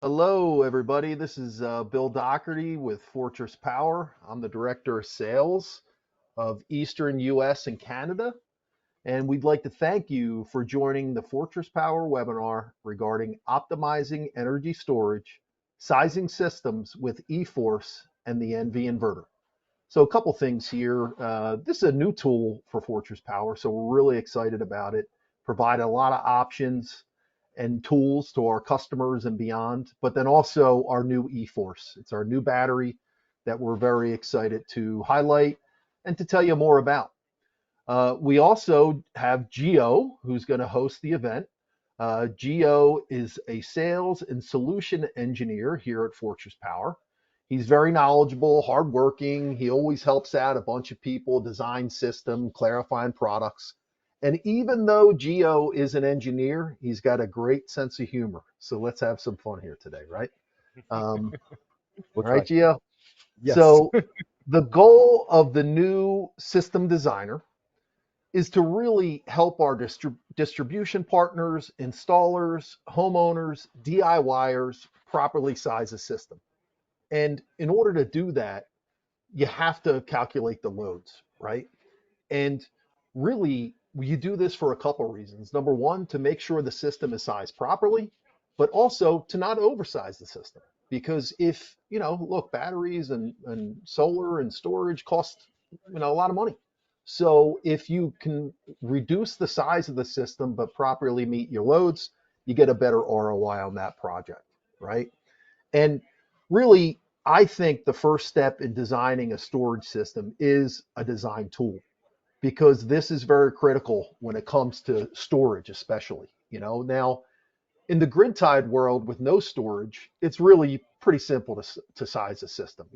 Hello, everybody. This is Bill Doherty with Fortress Power. I'm the Director of Sales of Eastern US and Canada, and we'd like to thank you for joining the Fortress Power webinar regarding optimizing energy storage, sizing systems with eForce and the ENVY Inverter. So a couple things here. This is a new tool for Fortress Power, so we're really excited about it. Provide a lot of options and tools to our customers and beyond, but then also our new eForce. It's our new battery that we're very excited to highlight and to tell you more about. We also have Gio, who's going to host the event. Gio is a sales and solution engineer here at Fortress Power. He's very knowledgeable, hardworking. He always helps out a bunch of people, design system, clarifying products. And even though Gio is an engineer, he's got a great sense of humor. So let's have some fun here today, right? Um, We'll all right, try. Gio. Yes. So the goal of the new system designer is to really help our distribution partners, installers, homeowners, DIYers properly size a system. And in order to do that, you have to calculate the loads, right? And really, you do this for a couple reasons. Number one, to make sure the system is sized properly, but also to not oversize the system. Because if, look, batteries and solar and storage cost, a lot of money. So if you can reduce the size of the system, but properly meet your loads, you get a better ROI on that project, right? And really, I think the first step in designing a storage system is a design tool because this is very critical when it comes to storage, especially. Now in the grid tied world with no storage, it's really pretty simple to size a system.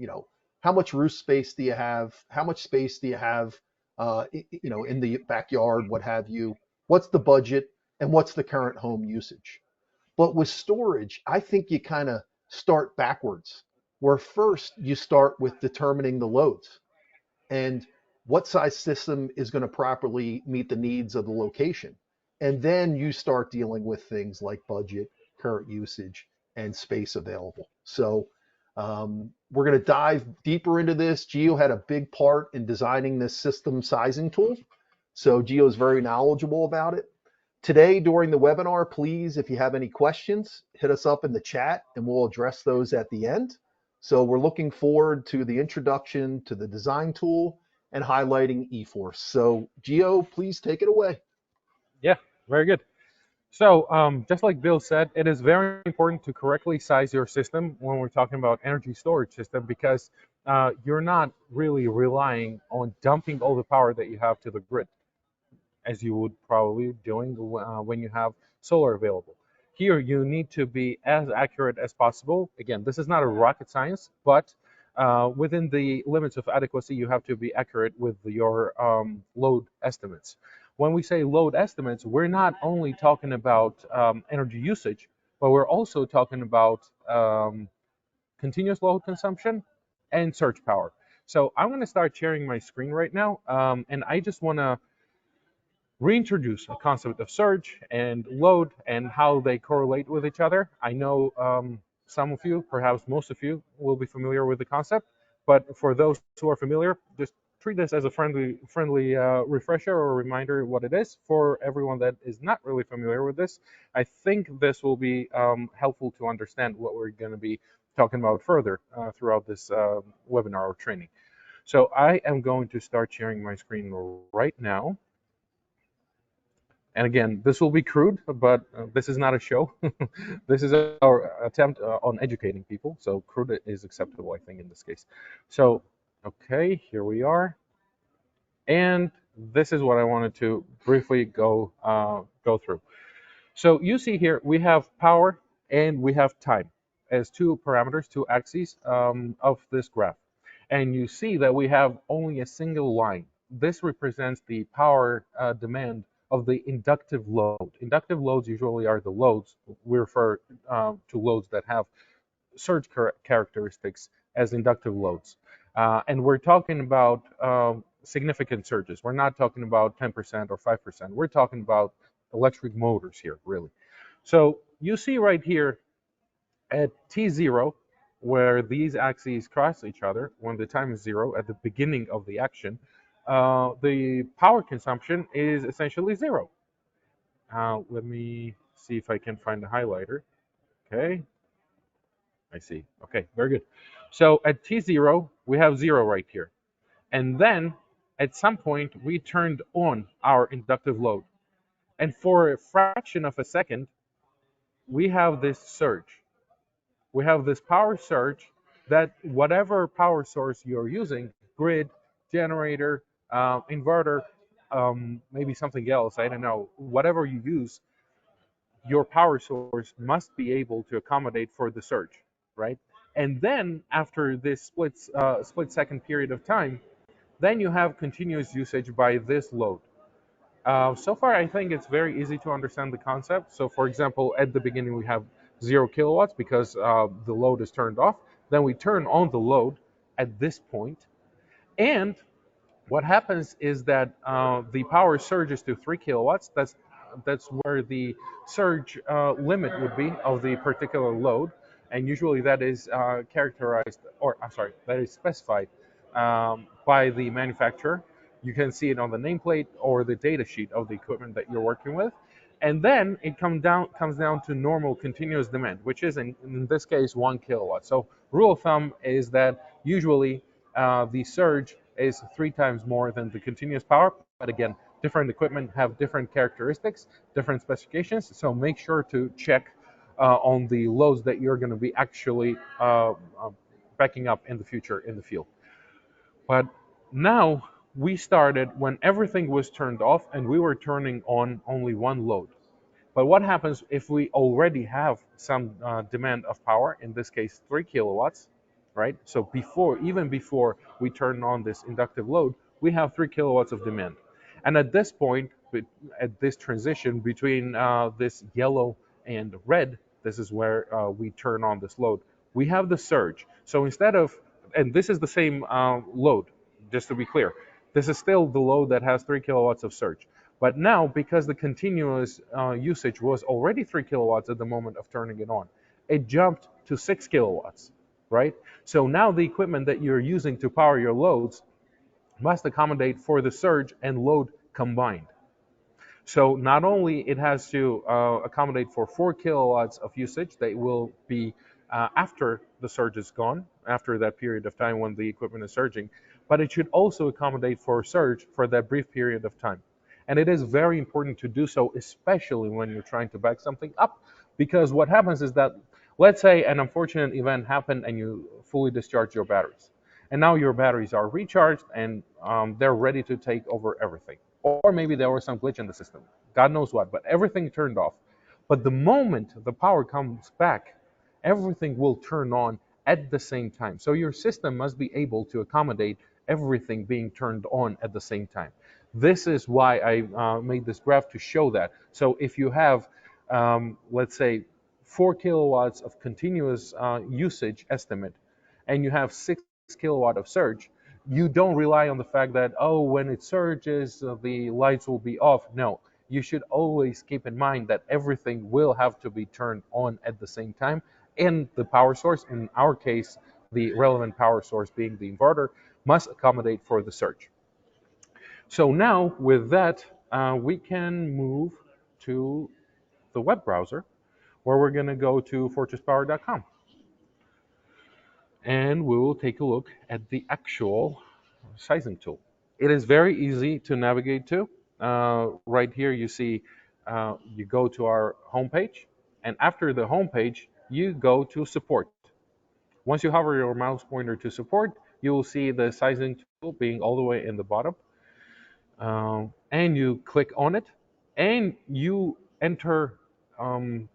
How much roof space do you have? How much space do you have, in the backyard, what have you? What's the budget and what's the current home usage? But with storage, I think you kind of start backwards, where first you start with determining the loads and what size system is going to properly meet the needs of the location. And then you start dealing with things like budget, current usage, and space available. So we're going to dive deeper into this. Gio had a big part in designing this system sizing tool. So Gio is very knowledgeable about it. Today, during the webinar, please, if you have any questions, hit us up in the chat and we'll address those at the end. So we're looking forward to the introduction to the design tool and highlighting eForce. So Gio, please take it away. Yeah, very good. So, just like Bill said, it is very important to correctly size your system when we're talking about energy storage system because you're not really relying on dumping all the power that you have to the grid, as you would probably be doing when you have solar available. Here, you need to be as accurate as possible. Again, this is not a rocket science, but within the limits of adequacy, you have to be accurate with your load estimates. When we say load estimates, we're not only talking about energy usage, but we're also talking about continuous load consumption and surge power. So I'm going to start sharing my screen right now, and I just want to reintroduce a concept of surge and load and how they correlate with each other. I know some of you, perhaps most of you, will be familiar with the concept, but for those who are familiar, just treat this as a friendly refresher or reminder what it is. For everyone that is not really familiar with this, I think this will be helpful to understand what we're going to be talking about further throughout this webinar or training. So I am going to start sharing my screen right now. And again, this will be crude, but this is not a show. This is our attempt on educating people. So crude is acceptable, I think, in this case. So, okay, here we are. And this is what I wanted to briefly go through. So you see here, we have power and we have time as two parameters, two axes of this graph. And you see that we have only a single line. This represents the power demand of the inductive load. Inductive loads usually are the loads. We refer to loads that have surge characteristics as inductive loads. And we're talking about significant surges. We're not talking about 10% or 5%. We're talking about electric motors here, really. So you see right here At t0, where these axes cross each other, when the time is 0 at the beginning of the action, the power consumption is essentially 0. Let me see if I can find the highlighter. Okay, I see. Okay, very good. So at t0, we have 0 right here. And then at some point, we turned on our inductive load. And for a fraction of a second, we have this surge. We have this power surge that whatever power source you're using, grid, generator, inverter, maybe something else, I don't know, whatever you use, your power source must be able to accommodate for the surge, right? And then after this split second period of time, then you have continuous usage by this load. So far, I think it's very easy to understand the concept. So, for example, at the beginning, we have 0 kilowatts because the load is turned off. Then we turn on the load at this point, and what happens is that the power surges to 3 kilowatts. That's where the surge limit would be of the particular load, and usually that is characterized, or I'm sorry, that is specified by the manufacturer. You can see it on the nameplate or the data sheet of the equipment that you're working with. And then it comes down to normal continuous demand, which is in this case 1 kilowatt. So rule of thumb is that usually the surge is 3 times more than the continuous power. But again, different equipment have different characteristics, different specifications. So make sure to check on the loads that you're going to be actually backing up in the future in the field. But now we started when everything was turned off and we were turning on only one load. But what happens if we already have some demand of power, in this case 3 kilowatts, right? So even before we turn on this inductive load, we have 3 kilowatts of demand. And at this point, at this transition between this yellow and red, this is where we turn on this load. We have the surge. So instead of, and this is the same load, just to be clear, this is still the load that has 3 kilowatts of surge. But now, because the continuous usage was already 3 kilowatts at the moment of turning it on, it jumped to 6 kilowatts, right? So now the equipment that you're using to power your loads must accommodate for the surge and load combined. So not only it has to accommodate for 4 kilowatts of usage that will be after the surge is gone, after that period of time when the equipment is surging, but it should also accommodate for surge for that brief period of time. And it is very important to do so, especially when you're trying to back something up, because what happens is that, let's say an unfortunate event happened and you fully discharge your batteries. And now your batteries are recharged and they're ready to take over everything. Or maybe there was some glitch in the system. God knows what, but everything turned off. But the moment the power comes back, everything will turn on at the same time. So your system must be able to accommodate everything being turned on at the same time. This is why I made this graph to show that. So if you have, let's say, 4 kilowatts of continuous usage estimate, and you have 6 kilowatt of surge, you don't rely on the fact that, oh, when it surges, the lights will be off. No, you should always keep in mind that everything will have to be turned on at the same time. And the power source, in our case, the relevant power source being the inverter, must accommodate for the surge. So now with that, we can move to the web browser where we're going to go to fortresspower.com. And we will take a look at the actual sizing tool. It is very easy to navigate to. Right here, you see you go to our homepage, and after the homepage, you go to support. Once you hover your mouse pointer to support, you will see the sizing tool being all the way in the bottom. And you click on it, and you enter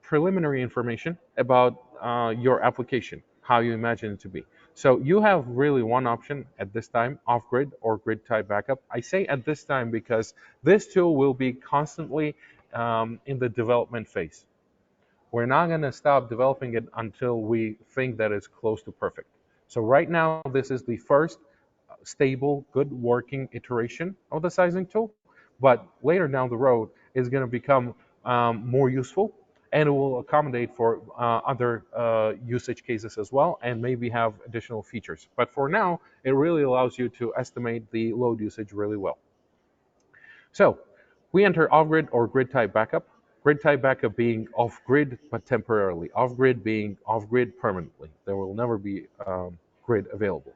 preliminary information about your application, how you imagine it to be. So you have really one option at this time, off-grid or grid-type backup. I say at this time because this tool will be constantly in the development phase. We're not going to stop developing it until we think that it's close to perfect. So right now, this is the first stable, good working iteration of the sizing tool, but later down the road, it's going to become more useful and it will accommodate for other usage cases as well, and maybe have additional features. But for now, it really allows you to estimate the load usage really well. So we enter off-grid or grid-type backup. Grid-type backup being off-grid but temporarily, off-grid being off-grid permanently. There will never be grid available.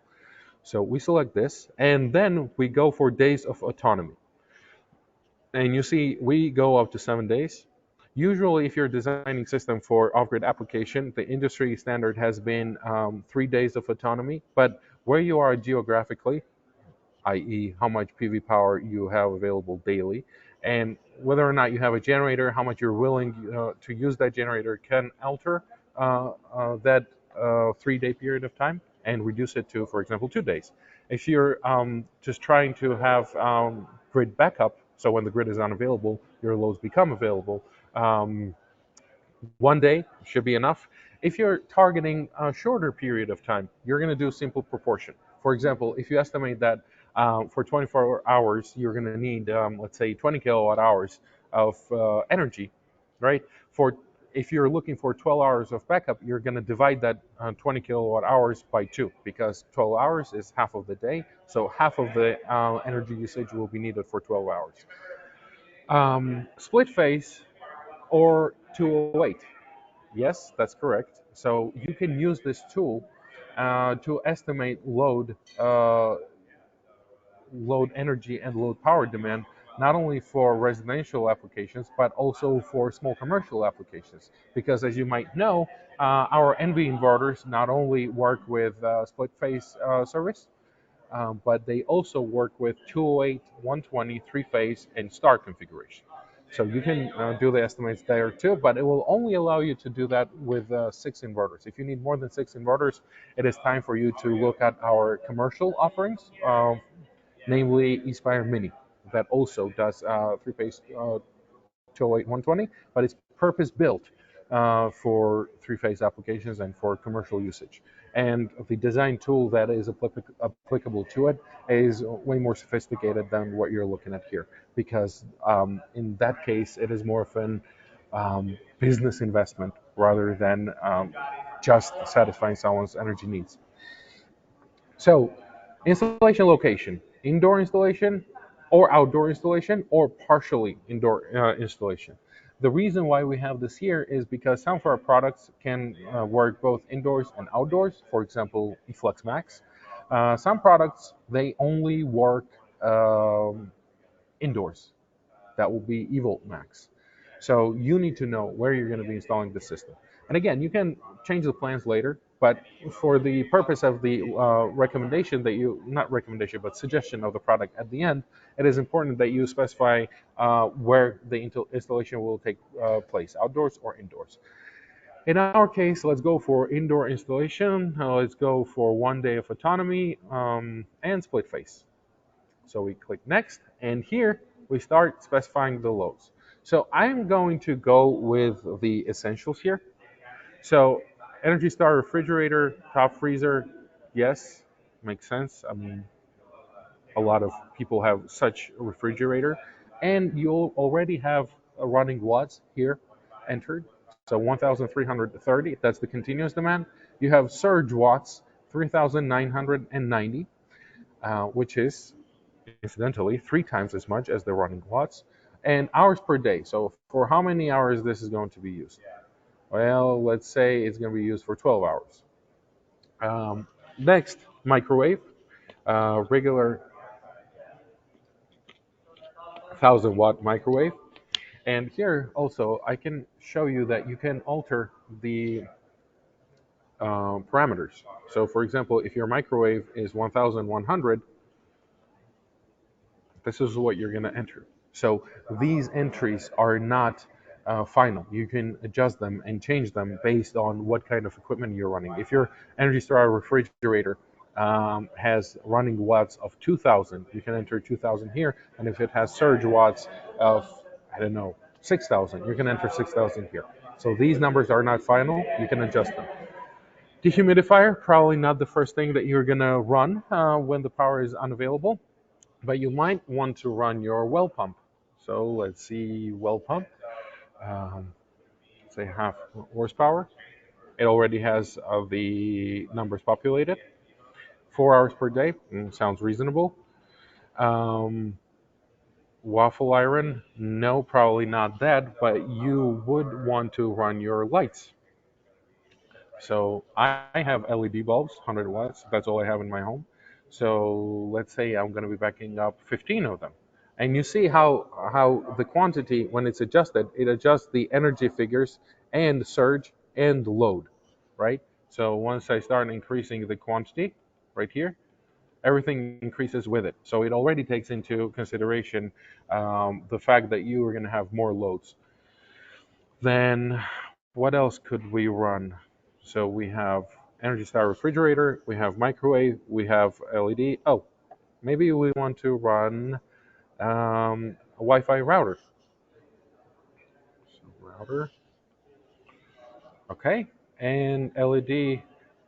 So we select this, and then we go for days of autonomy. And you see, we go up to 7 days. Usually, if you're designing system for off-grid application, the industry standard has been 3 days of autonomy. But where you are geographically, i.e., how much PV power you have available daily, and whether or not you have a generator, how much you're willing to use that generator can alter that 3 day period of time and reduce it to, for example, 2 days. If you're just trying to have grid backup, so when the grid is unavailable, your loads become available. 1 day should be enough. If you're targeting a shorter period of time, you're going to do simple proportion. For example, if you estimate that for 24 hours, you're going to need, let's say, 20 kilowatt hours of energy, right? For if you're looking for 12 hours of backup, you're going to divide that 20 kilowatt hours by 2 because 12 hours is half of the day. So half of the energy usage will be needed for 12 hours. Split phase or 208. Yes, that's correct. So you can use this tool to estimate load energy and load power demand, not only for residential applications, but also for small commercial applications. Because as you might know, our ENVY inverters not only work with split phase service, but they also work with 208, 120, three phase, and star configuration. So you can do the estimates there too, but it will only allow you to do that with 6 inverters. If you need more than 6 inverters, it is time for you to look at our commercial offerings, namely eSpire Mini, that also does three phase 208, 120, but it's purpose built for three phase applications and for commercial usage. And the design tool that is applicable to it is way more sophisticated than what you're looking at here, because in that case, it is more of an business investment rather than just satisfying someone's energy needs. So, installation location, indoor installation or outdoor installation or partially indoor installation. The reason why we have this here is because some of our products can work both indoors and outdoors. For example, eFlex Max. Some products, they only work indoors. That will be eVolt Max. So you need to know where you're going to be installing the system. And again, you can change the plans later, but for the purpose of the recommendation that you, not recommendation, but suggestion of the product at the end, it is important that you specify where the installation will take place, outdoors or indoors. In our case, let's go for indoor installation. Let's go for 1 day of autonomy and split phase. So we click next, and here we start specifying the loads. So I'm going to go with the essentials here. So Energy Star refrigerator, top freezer, yes, makes sense. I mean, a lot of people have such a refrigerator, and you'll already have running watts here entered. So 1,330, that's the continuous demand. You have surge watts, 3,990, which is incidentally 3 times as much as the running watts, and hours per day. So for how many hours this is going to be used? Well, let's say it's going to be used for 12 hours. Next, microwave, regular 1,000 watt microwave. And here also, I can show you that you can alter the parameters. So for example, if your microwave is 1,100, this is what you're going to enter. So these entries are not final. You can adjust them and change them based on what kind of equipment you're running. If your Energy Star refrigerator has running watts of 2,000, you can enter 2,000 here. And if it has surge watts of, I don't know, 6,000, you can enter 6,000 here. So these numbers are not final. You can adjust them. Dehumidifier, probably not the first thing that you're going to run when the power is unavailable, but you might want to run your well pump. So let's see, well pump. say half horsepower. It already has the numbers populated. 4 hours per day, sounds reasonable. Um, Waffle iron, no, probably not that, but you would want to run your lights. So I have LED bulbs, 100 watts. That's all I have in my home. So let's say I'm going to be backing up 15 of them. And you see how the quantity, when it's adjusted, it adjusts the energy figures and surge and load, right? So once I start increasing the quantity right here, everything increases with it. So it already takes into consideration the fact that you are going to have more loads. Then what else could we run? So we have Energy Star refrigerator, we have microwave, we have LED. Oh, maybe we want to run a Wi-Fi router. So router, okay, and LED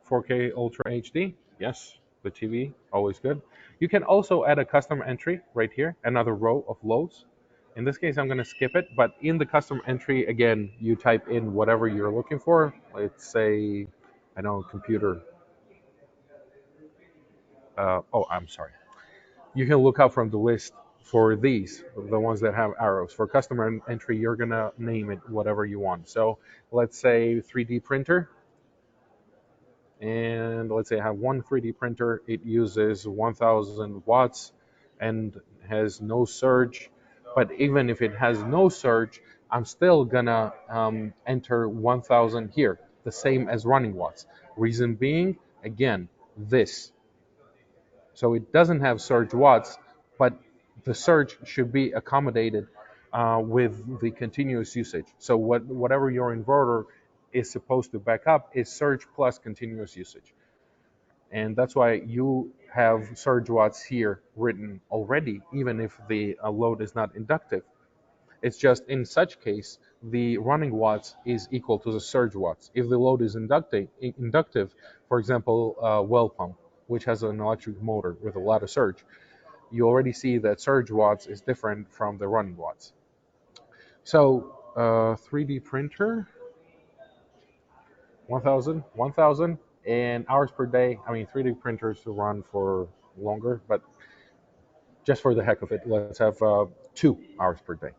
4K Ultra HD. Yes, the TV, always good. You can also add a custom entry right here, another row of loads. In this case, I'm going to skip it, but in the custom entry, again, you type in whatever you're looking for. Let's say, I know, computer. Oh, I'm sorry. You can look up from the list for these, the ones that have arrows. For customer entry, you're going to name it whatever you want. So let's say 3D printer. And let's say I have one 3D printer. It uses 1000 watts and has no surge. But even if it has no surge, I'm still gonna enter 1000 here, the same as running watts. Reason being, again, this. So it doesn't have surge watts, but the surge should be accommodated with the continuous usage. So whatever your inverter is supposed to back up is surge plus continuous usage. And that's why you have surge watts here written already, even if the load is not inductive. It's just in such case, the running watts is equal to the surge watts. If the load is inductive, for example, well pump, which has an electric motor with a lot of surge, you already see that surge watts is different from the running watts. So 3D printer, 1000, and hours per day. I mean, 3D printers run for longer, but just for the heck of it, let's have 2 hours per day.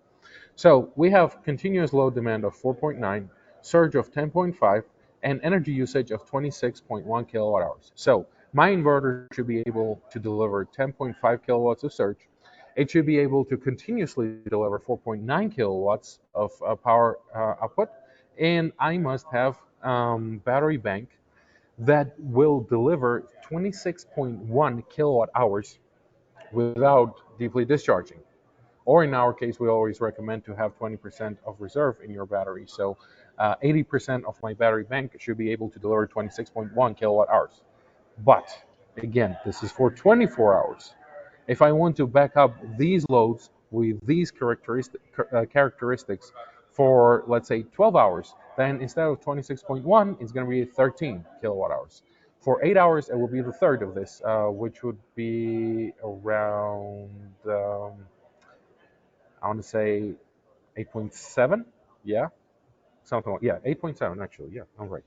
So we have continuous load demand of 4.9, surge of 10.5, and energy usage of 26.1 kilowatt hours. So my inverter should be able to deliver 10.5 kilowatts of surge. It should be able to continuously deliver 4.9 kilowatts of power output, and I must have battery bank that will deliver 26.1 kilowatt hours without deeply discharging. Or in our case, we always recommend to have 20% of reserve in your battery. So 80% of my battery bank should be able to deliver 26.1 kilowatt hours. But again, this is for 24 hours. If I want to back up these loads with these characteristics for, let's say, 12 hours, then instead of 26.1, it's going to be 13 kilowatt hours. For 8 hours, it will be the third of this, which would be around, I want to say, 8.7. Yeah, something like, yeah, 8.7 actually. Yeah, I'm right.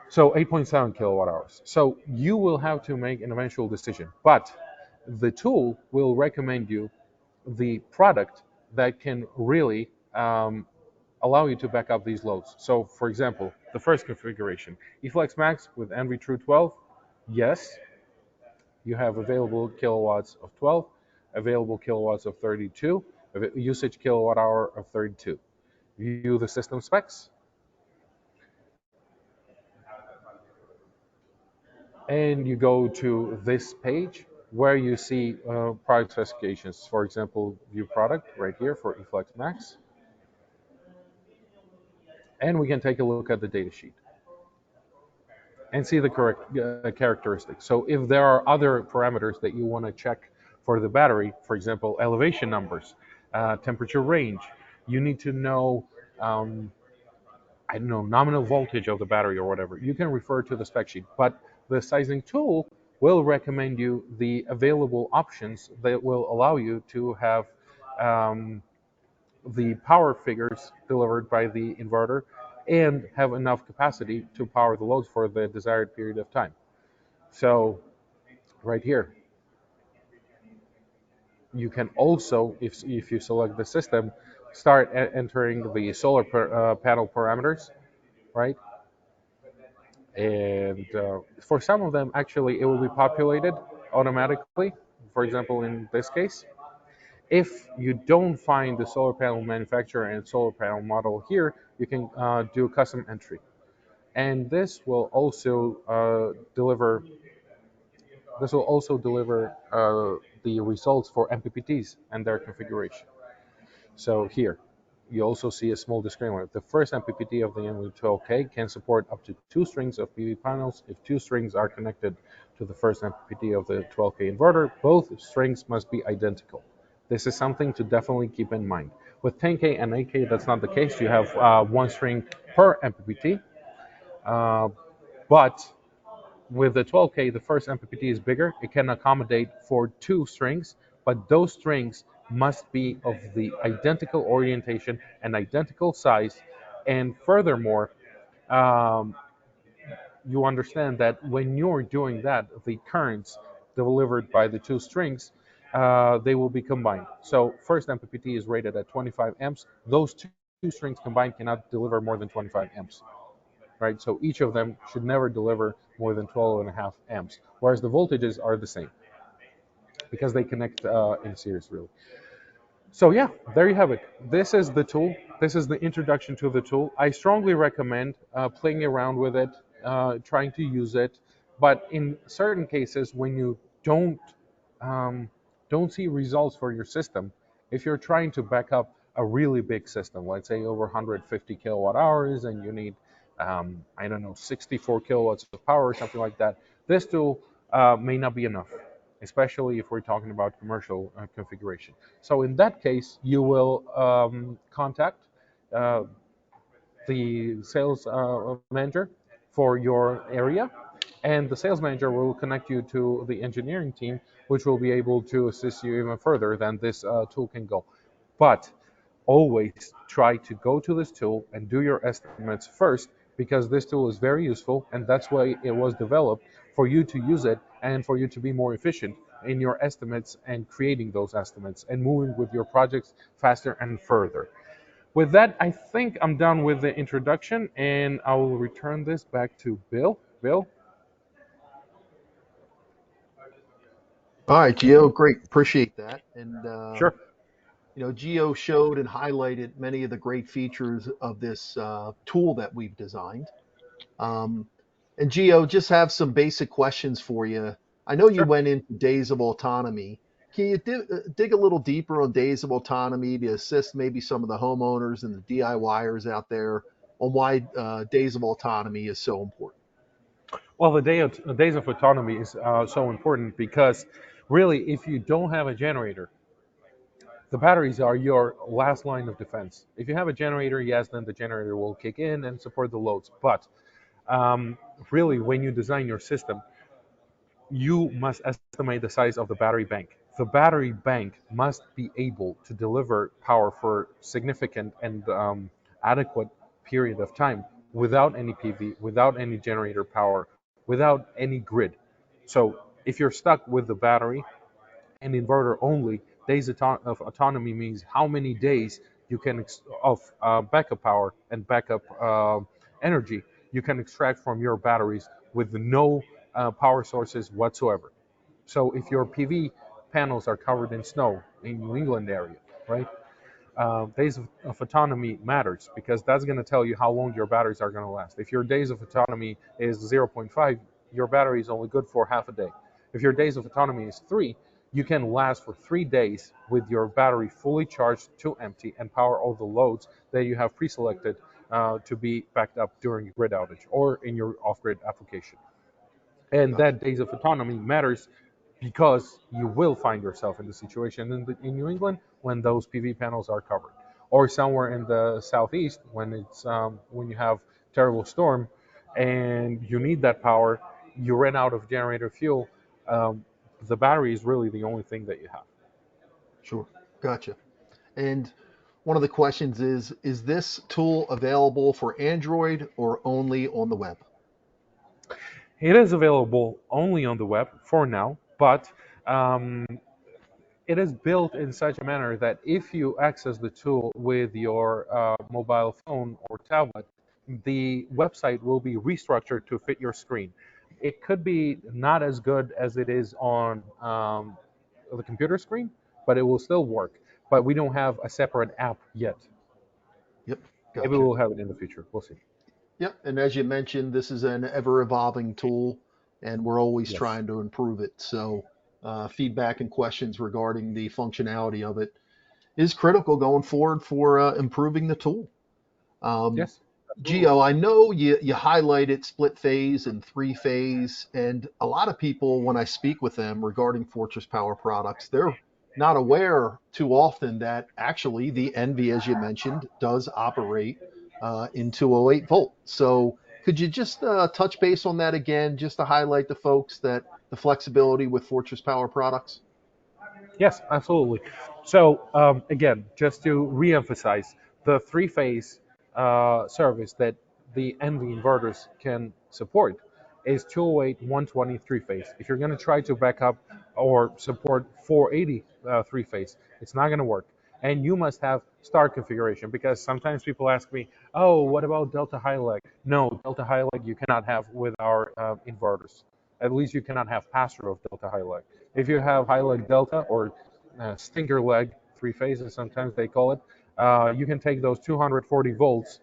So 8.7 kilowatt hours. So you will have to make an eventual decision, but the tool will recommend you the product that can really allow you to back up these loads. So, for example, the first configuration, eFlex Max with ENVY True 12, yes, you have available kilowatts of 12, available kilowatts of 32, usage kilowatt hour of 32. View the system specs, and you go to this page where you see product specifications. For example, view product right here for eFlex Max, and we can take a look at the datasheet and see the correct characteristics. So if there are other parameters that you want to check for the battery, for example, elevation numbers, temperature range, you need to know, I don't know, nominal voltage of the battery or whatever, you can refer to the spec sheet. But the sizing tool will recommend you the available options that will allow you to have the power figures delivered by the inverter and have enough capacity to power the loads for the desired period of time. So right here, you can also, if you select the system, start entering the solar panel parameters, right? And for some of them, actually, it will be populated automatically. For example, in this case, if you don't find the solar panel manufacturer and solar panel model here, you can do custom entry. And this will also deliver the results for MPPTs and their configuration. So here, you also see a small disclaimer. The first MPPT of the ENVY can support up to 2 strings of PV panels. If 2 strings are connected to the first MPPT of the 12K inverter, both strings must be identical. This is something to definitely keep in mind. With 10K and 8K, that's not the case. You have 1 string per MPPT, but with the 12K, the first MPPT is bigger. It can accommodate for 2 strings, but those strings must be of the identical orientation and identical size. And furthermore, um, you understand that when you're doing that, the currents delivered by the 2 strings, they will be combined. So first MPPT is rated at 25 amps. Those two strings combined cannot deliver more than 25 amps, right? So each of them should never deliver more than 12.5 amps, whereas the voltages are the same because they connect in series, really. So yeah, there you have it. This is the tool. This is the introduction to the tool. I strongly recommend playing around with it, trying to use it. But in certain cases, when you um, don't see results for your system, if you're trying to back up a really big system, let's say over 150 kilowatt hours, and you need, I don't know, 64 kilowatts of power or something like that, this tool may not be enough, especially if we're talking about commercial configuration. So in that case, you will contact uh, the sales manager for your area, and the sales manager will connect you to the engineering team, which will be able to assist you even further than this tool can go. But always try to go to this tool and do your estimates first, because this tool is very useful, and that's why it was developed, for you to use it and for you to be more efficient in your estimates and creating those estimates and moving with your projects faster and further. With that, I think I'm done with the introduction, and I will return this back to Bill. Bill? All right, Gio, great. Appreciate that. And, Sure. Gio showed and highlighted many of the great features of this tool that we've designed. Um, and Gio, just have some basic questions for you. I know you Sure. went into days of autonomy. Can you dig a little deeper on days of autonomy to assist maybe some of the homeowners and the DIYers out there on why days of autonomy is so important? Well, the days of autonomy is so important because really, if you don't have a generator, the batteries are your last line of defense. If you have a generator, yes, then the generator will kick in and support the loads. But um, really, when you design your system, you must estimate the size of the battery bank. The battery bank must be able to deliver power for significant and adequate period of time without any PV, without any generator power, without any grid. So if you're stuck with the battery and inverter only, days of autonomy means how many days you can of backup power and backup energy you can extract from your batteries with no power sources whatsoever. So if your PV panels are covered in snow in New England area, right? Days of autonomy matters because that's going to tell you how long your batteries are going to last. If your days of autonomy is zero point 0.5, your battery is only good for half a day. If your days of autonomy is 3, you can last for 3 days with your battery fully charged to empty and power all the loads that you have pre-selected to be backed up during a grid outage or in your off-grid application. And Gotcha. that days of autonomy matters because you will find yourself in the situation in New England when those PV panels are covered, or somewhere in the southeast when you have terrible storm and you need that power, you ran out of generator fuel. The battery is really the only thing that you have. Sure. Gotcha. And One of the questions is this tool available for Android or only on the web? It is available only on the web for now, but um, it is built in such a manner that if you access the tool with your mobile phone or tablet, the website will be restructured to fit your screen. It could be not as good as it is on the computer screen, but it will still work. But we don't have a separate app yet. Yep, Maybe gotcha. we'll have it in the future. We'll see. Yep, and as you mentioned, this is an ever-evolving tool, and we're always Yes. trying to improve it. So, feedback and questions regarding the functionality of it is critical going forward for improving the tool. Um, Yes. Absolutely. Geo, I know you highlighted split phase and three phase, and a lot of people, when I speak with them regarding Fortress Power products, they're not aware too often that actually the Envy, as you mentioned, does operate in 208 volt. So could you just touch base on that again, just to highlight the folks that the flexibility with Fortress Power products? Yes, absolutely. So again, just to re-emphasize, the three-phase service that the ENVY inverters can support is 208 120 three-phase. If you're going to try to back up or support 480 three-phase, it's not going to work. And you must have star configuration because sometimes people ask me, "Oh, what about Delta High Leg?" No, Delta High Leg you cannot have with our inverters. At least you cannot have pass-through of Delta High Leg. If you have high leg delta or stinker leg, three phases sometimes they call it, you can take those 240 volts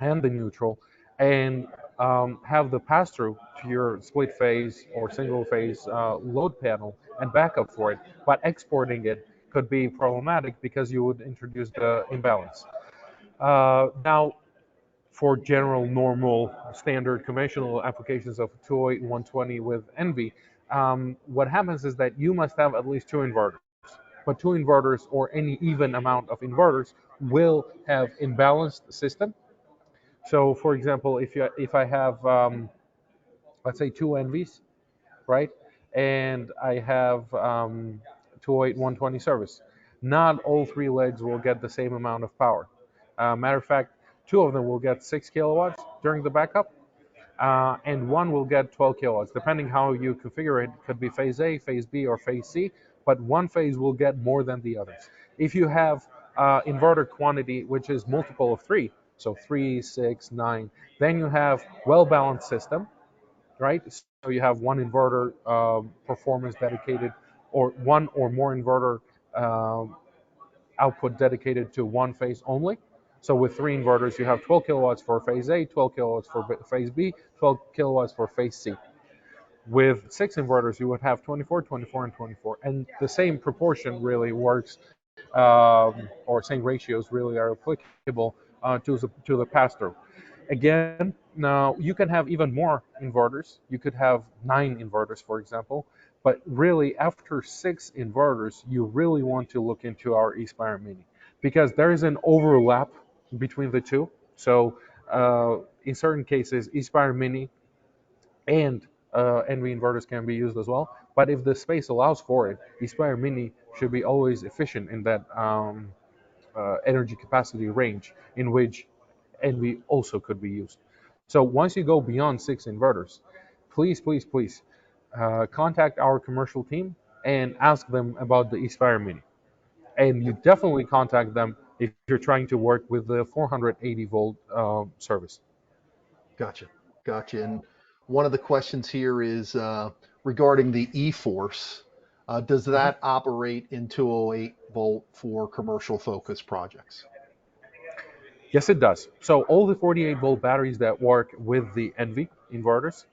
and the neutral and have the pass through to your split phase or single phase load panel and backup for it. But exporting it could be problematic because you would introduce the imbalance. Now, for general, normal, standard, conventional applications of 208 and 120 with Envy, what happens is that you must have at least two inverters. But two inverters or any even amount of inverters will have imbalanced system. So, for example, if I have let's say two Envies, right, and I have 208 120 service, not all three legs will get the same amount of power. Matter of fact, two of them will get 6 kilowatts during the backup, and one will get 12 kilowatts, depending how you configure it. Could be phase A, phase B, or phase C, but one phase will get more than the others. If you have inverter quantity, which is multiple of three, so 3, 6, 9, then you have well-balanced system, right? So you have one inverter performance dedicated, or one or more inverter um, output dedicated to one phase only. So with three inverters, you have 12 kilowatts for phase A, 12 kilowatts for phase B, 12 kilowatts for phase C. With six inverters, you would have 24, 24, and 24. And the same proportion really works, or same ratios really are applicable to the pass-through. Again, now you can have even more inverters. You could have nine inverters, for example. But really, after six inverters, you really want to look into our eSpire Mini because there is an overlap between the two. So, in certain cases, eSpire Mini and NV inverters can be used as well. But if the space allows for it, eSpire Mini should be always efficient in that energy capacity range in which NV also could be used. So once you go beyond six inverters, please, please, please contact our commercial team and ask them about the eSpire Mini. And you Yep, definitely contact them if you're trying to work with the 480 volt service. gotcha, gotcha. And one of the questions here is regarding the eForce. Does Mhm. that operate in 208 volt for commercial focus projects? Yes, it does. So all the 48 volt batteries that work with the ENVY inverters,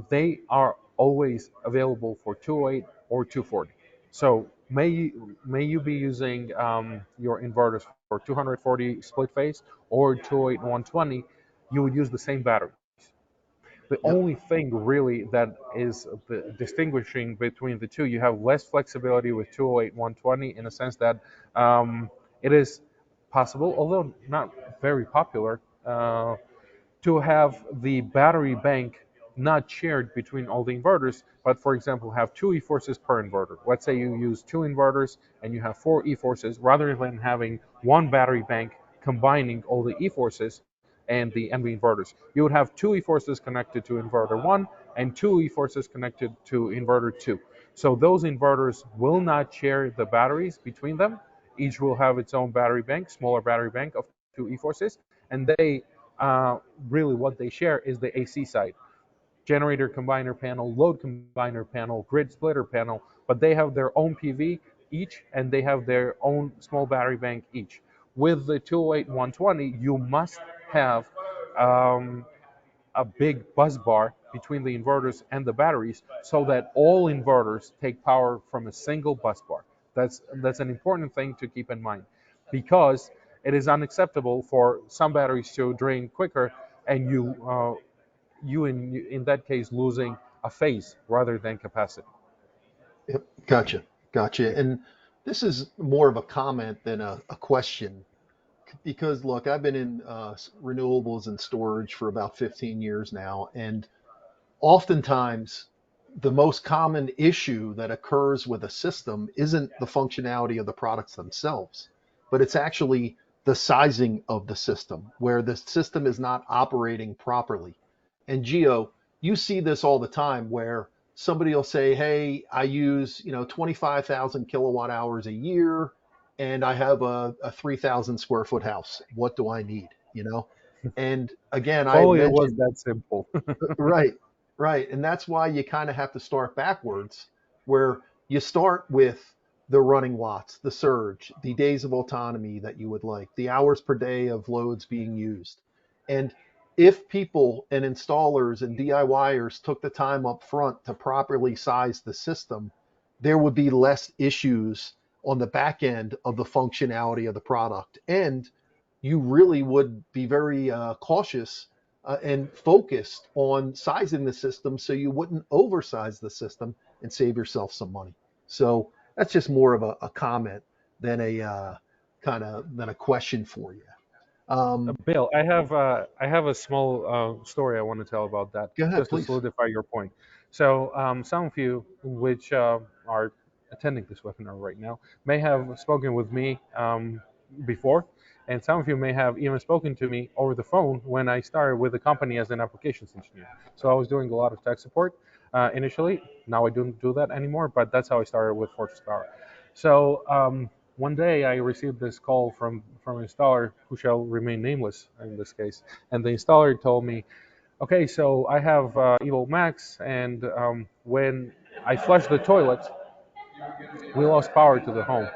they are always available for 208 or 240. So may you be using your inverters for 240 split phase or 208 120, you would use the same battery. The Yep, only thing really that is distinguishing between the two, you have less flexibility with 208 120 in a sense that it is possible, although not very popular, to have the battery bank not shared between all the inverters, but for example, have two eForces per inverter. Let's say you use two inverters and you have four eForces, rather than having one battery bank combining all the eForces and the ENVY inverters. You would have two eForces connected to inverter one and two eForces connected to inverter two. So those inverters will not share the batteries between them. Each will have its own battery bank, smaller battery bank of two eForces, and they uh, really what they share is the AC side: generator combiner panel, load combiner panel, grid splitter panel, but they have their own PV each, and they have their own small battery bank each. With the 208-120, you must have um, a big bus bar between the inverters and the batteries, so that all inverters take power from a single bus bar. That's an important thing to keep in mind, because it is unacceptable for some batteries to drain quicker, and you in that case losing a phase rather than capacity. Yep, gotcha, gotcha. And this is more of a comment than a question because look, I've been in renewables and storage for about 15 years now, and oftentimes the most common issue that occurs with a system isn't the functionality of the products themselves, but it's actually the sizing of the system where the system is not operating properly. And Geo, you see this all the time where somebody will say, "Hey, I use 25,000 kilowatt hours a year, and I have a 3,000 square foot house. What do I need?" And again, If I had only it was mentioned that simple. right, right. And that's why you kind of have to start backwards, where you start with the running watts, the surge, the days of autonomy that you would like, the hours per day of loads being used. And if people and installers and DIYers took the time up front to properly size the system, there would be less issues on the back end of the functionality of the product. And you really would be very cautious and focused on sizing the system so you wouldn't oversize the system and save yourself some money. So that's just more of a comment than a than a question for you. Um, Bill, I have a small story I want to tell about that, Go ahead, just to please. solidify your point. So some of you which are attending this webinar right now may have spoken with me before, and some of you may have even spoken to me over the phone when I started with the company as an applications engineer. So I was doing a lot of tech support initially. Now I don't do that anymore, but that's how I started with Fortress Power. So one day I received this call from an installer who shall remain nameless in this case, and the installer told me, "Okay, so I have Evo Max, and when I flush the toilet, we lost power to the home."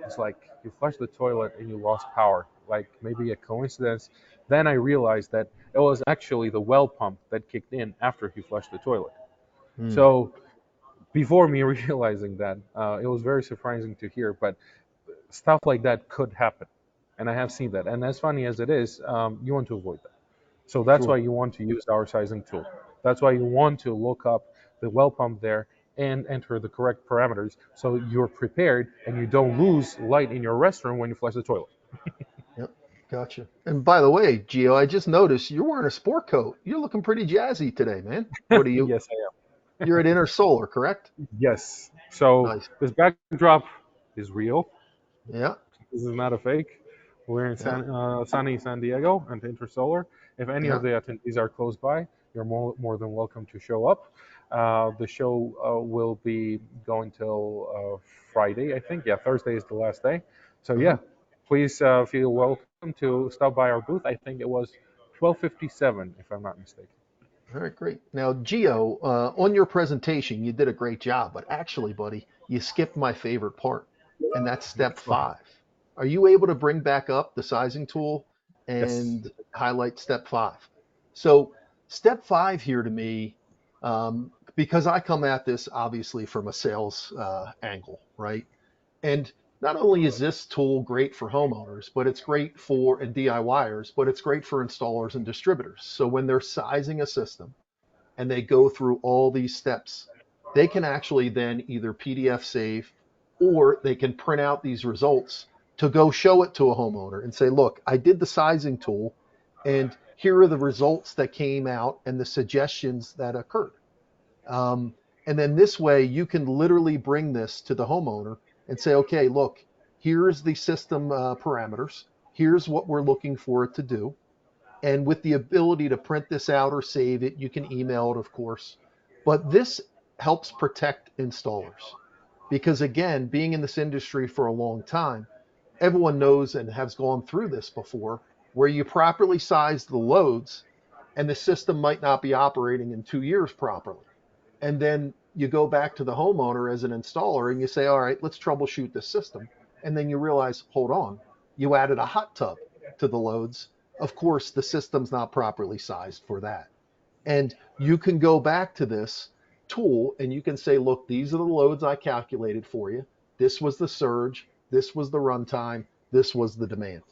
It's like, you flushed the toilet and you lost power, like maybe a coincidence. Then I realized that it was actually the well pump that kicked in after he flushed the toilet. Hmm, So before me realizing that, it was very surprising to hear, but stuff like that could happen, and I have seen that. And as funny as it is, you want to avoid that. So that's why sure. you want to use our sizing tool. That's why you want to look up the well pump there and enter the correct parameters, so you're prepared and you don't lose light in your restroom when you flush the toilet. Yep, gotcha. And by the way, Gio, I just noticed you're wearing a sport coat. You're looking pretty jazzy today, man. What are you? Yes, I You're at Inner Solar, correct? am. Yes. So Nice. this backdrop is real. Yeah, This is not a fake. We're in yeah, sunny San Diego and Intersolar. If any yeah. of the attendees are close by, you're more than welcome to show up. The show will be going till Friday, I think. Yeah, Thursday is the last day. So Uh-huh. yeah, please feel welcome to stop by our booth. I think it was 1257, if I'm not mistaken. All right, great. Now, Gio, on your presentation, you did a great job, but actually, buddy, you skipped my favorite part, and that's step Which one? 5. Are you able to bring back up the sizing tool Yes. and highlight step 5? So, step 5 here to me, because I come at this obviously from a sales angle, right? And not only is this tool great for homeowners, but it's great for and DIYers, but it's great for installers and distributors. So when they're sizing a system and they go through all these steps, they can actually then either PDF save or they can print out these results to go show it to a homeowner and say, look, I did the sizing tool and here are the results that came out and the suggestions that occurred. Um, and then this way, you can literally bring this to the homeowner and say, okay, look, here's the system parameters. Here's what we're looking for it to do. And with the ability to print this out or save it, you can email it, of course. But this helps protect installers. Because again, being in this industry for a long time, everyone knows and has gone through this before, where you properly size the loads and the system might not be operating in 2 years properly. And then you go back to the homeowner as an installer and you say, all right, let's troubleshoot the system. And then you realize, hold on, you added a hot tub to the loads. Of course, the system's not properly sized for that. And you can go back to this tool and you can say, look, these are the loads I calculated for you. This was the surge. This was the runtime. This was the demand.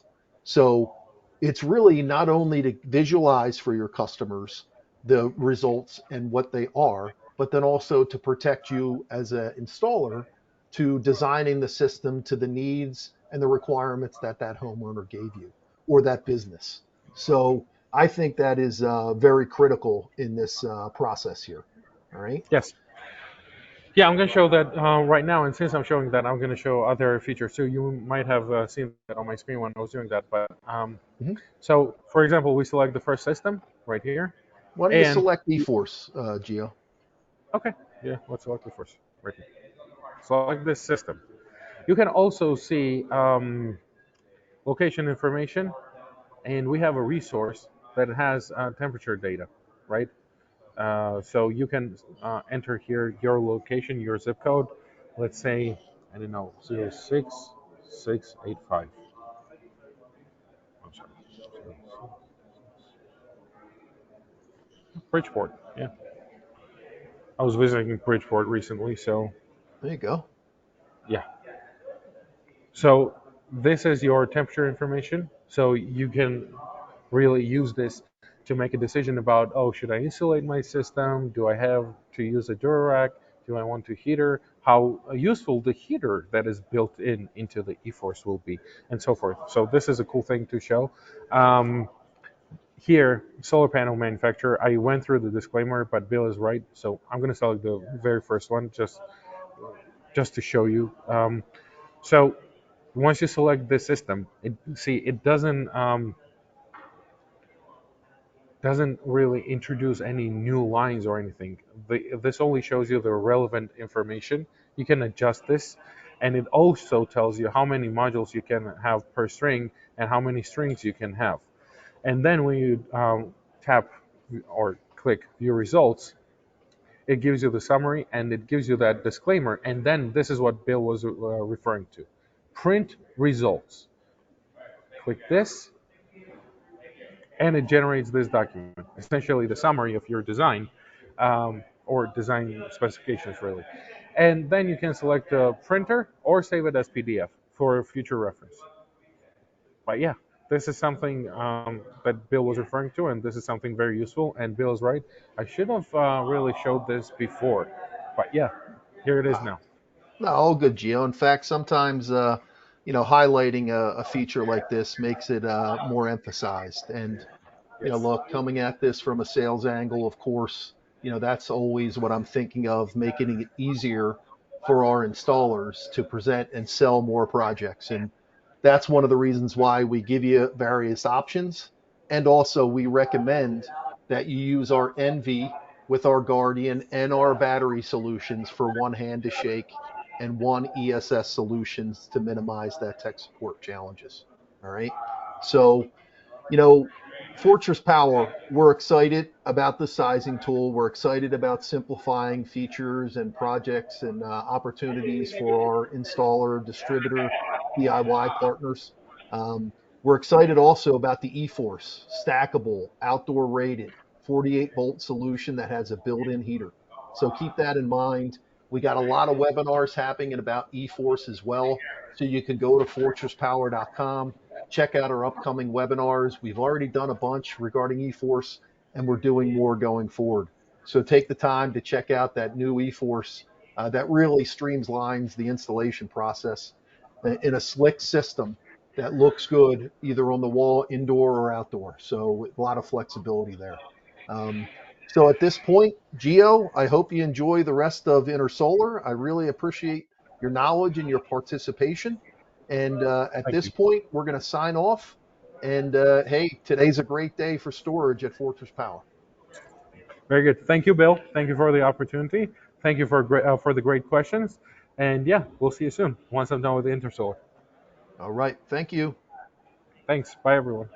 So it's really not only to visualize for your customers the results and what they are, but then also to protect you as an installer to designing the system to the needs and the requirements that that homeowner gave you or that business. So I think that is very critical in this process here. All right. Yes. Yeah, I'm going to show that right now, and since I'm showing that, I'm going to show other features too. You might have seen that on my screen when I was doing that. But Mhm. so, for example, we select the first system right here, Why don't you and select eForce, Geo? okay, yeah, let's select it first right here. Select this system. You can also see location information, and we have a resource that has temperature data, right? So you can enter here your location, your zip code. Let's say, I don't know, 06685. I'm sorry. Bridgeport. Yeah. I was visiting Bridgeport recently, so There you go. yeah. So this is your temperature information. So you can really use this to make a decision about, oh, should I insulate my system? Do I have to use a Durac? Do I want a heater? How useful the heater that is built in into the eForce will be, and so forth. So this is a cool thing to show. Um, Here, solar panel manufacturer. I went through the disclaimer, but Bill is right. So I'm going to select the very first one just to show you. So once you select this system, it doesn't really introduce any new lines or anything. This only shows you the relevant information. You can adjust this, and it also tells you how many modules you can have per string and how many strings you can have. And then when you tap or click View Results, it gives you the summary and it gives you that disclaimer. And then this is what Bill was referring to. Print results. Click this, and it generates this document, essentially the summary of your design, or design specifications, really. And then you can select a printer or save it as PDF for future reference. But yeah, this is something that Bill was referring to, and this is something very useful. And Bill is right. I should have really showed this before, but yeah, here it is Ah, now. no, all good, Geo. In fact, sometimes highlighting a feature like this makes it more emphasized. And Yes. look, coming at this from a sales angle, of course, that's always what I'm thinking of, making it easier for our installers to present and sell more projects. And that's one of the reasons why we give you various options. And also, we recommend that you use our ENVY with our Guardian and our battery solutions for one hand to shake and one ESS solutions to minimize that tech support challenges. All right. So, you know, Fortress Power, we're excited about the sizing tool. We're excited about simplifying features and projects and opportunities for our installer, distributor, DIY partners. We're excited also about the eForce, stackable, outdoor rated, 48-volt solution that has a built-in heater. So keep that in mind. We got a lot of webinars happening about eForce as well. So you can go to fortresspower.com, check out our upcoming webinars. We've already done a bunch regarding eForce, and we're doing more going forward. So take the time to check out that new eForce that really streamlines the installation process in a slick system that looks good either on the wall, indoor or outdoor. So a lot of flexibility there. Um, so at this point, Gio, I hope you enjoy the rest of InterSolar. I really appreciate your knowledge and your participation. And at Thank this you. point, we're going to sign off. And hey, today's a great day for storage at Fortress Power. Very good. Thank you, Bill. Thank you for the opportunity. Thank you for the great questions. And yeah, we'll see you soon once I'm done with the Intersolar. All right. Thank you. Thanks. Bye, everyone.